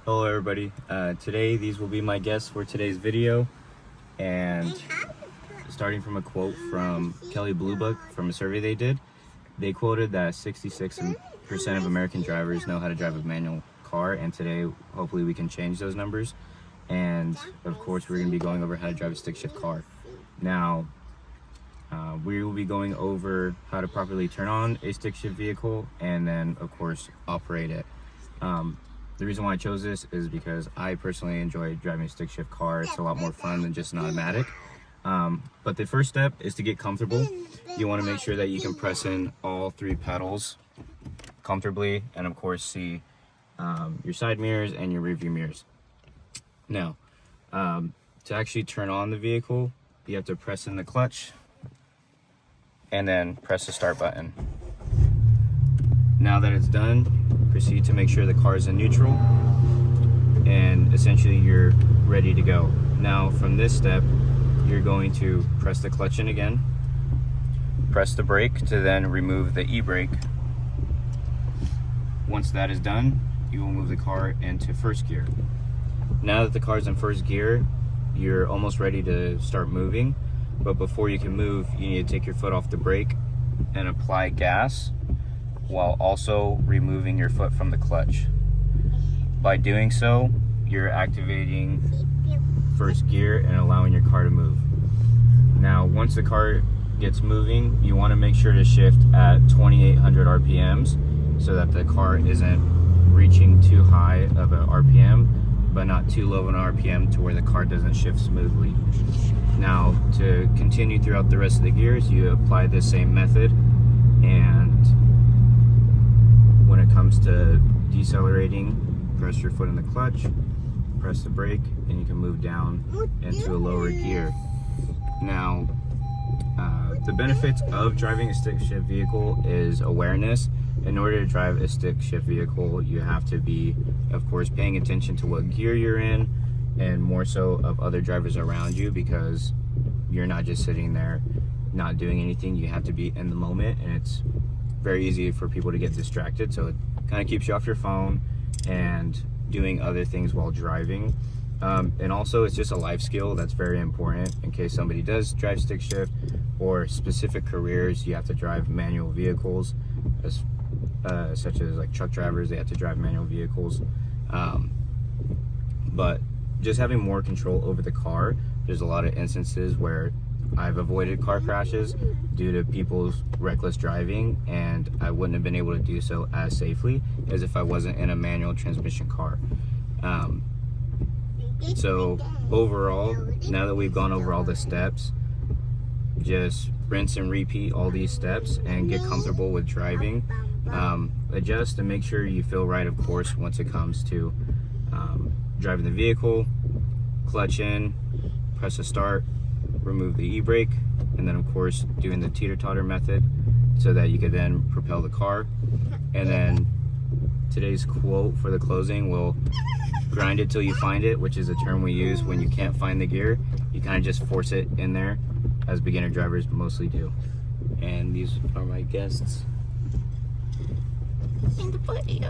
Hello everybody. Today these will be my guests for today's video, and starting from a quote from Kelley Blue Book from a survey they did. They quoted that 66% of American drivers know how to drive a manual car, and today hopefully we can change those numbers. And of course we're going to be going over how to drive a stick shift car. Now we will be going over how to properly turn on a stick shift vehicle and then of course operate it. The reason why I chose this is because I personally enjoy driving a stick shift car. It's a lot more fun than just an automatic. But the first step is to get comfortable. You want to make sure that you can press in all three pedals comfortably, and of course see your side mirrors and your rear view mirrors. Now, to actually turn on the vehicle, you have to press in the clutch and then press the start button. Now that it's done, proceed to make sure the car is in neutral, and essentially you're ready to go. Now from this step, you're going to press the clutch in again, press the brake to then remove the e-brake. Once that is done, you will move the car into first gear. Now that the car is in first gear, you're almost ready to start moving, but before you can move, you need to take your foot off the brake and apply gas while also removing your foot from the clutch. By doing so, you're activating first gear and allowing your car to move. Now, once the car gets moving, you want to make sure to shift at 2800 RPMs so that the car isn't reaching too high of an RPM, but not too low of an RPM to where the car doesn't shift smoothly. Now, to continue throughout the rest of the gears, you apply the same method, and when it comes to decelerating, press your foot in the clutch, press the brake, and you can move down into a lower gear. Now, the benefits of driving a stick shift vehicle is awareness. In order to drive a stick shift vehicle, you have to be, of course, paying attention to what gear you're in, and more so of other drivers around you, because you're not just sitting there not doing anything. You have to be in the moment, and it's very easy for people to get distracted, so it kind of keeps you off your phone and doing other things while driving. And also, it's just a life skill that's very important in case somebody does drive stick shift, or specific careers you have to drive manual vehicles, such as like truck drivers, they have to drive manual vehicles. But just having more control over the car, there's a lot of instances where I've avoided car crashes due to people's reckless driving, and I wouldn't have been able to do so as safely as if I wasn't in a manual transmission car. So overall, now that we've gone over all the steps, just rinse and repeat all these steps and get comfortable with driving. Adjust and make sure you feel right, of course, once it comes to driving the vehicle. Clutch in, press the start, remove the e-brake, and then of course doing the teeter-totter method so that you could then propel the car. And then today's quote for the closing will: grind it till you find it, which is a term we use when you can't find the gear. You kind of just force it in there, as beginner drivers mostly do. And these are my guests in the video.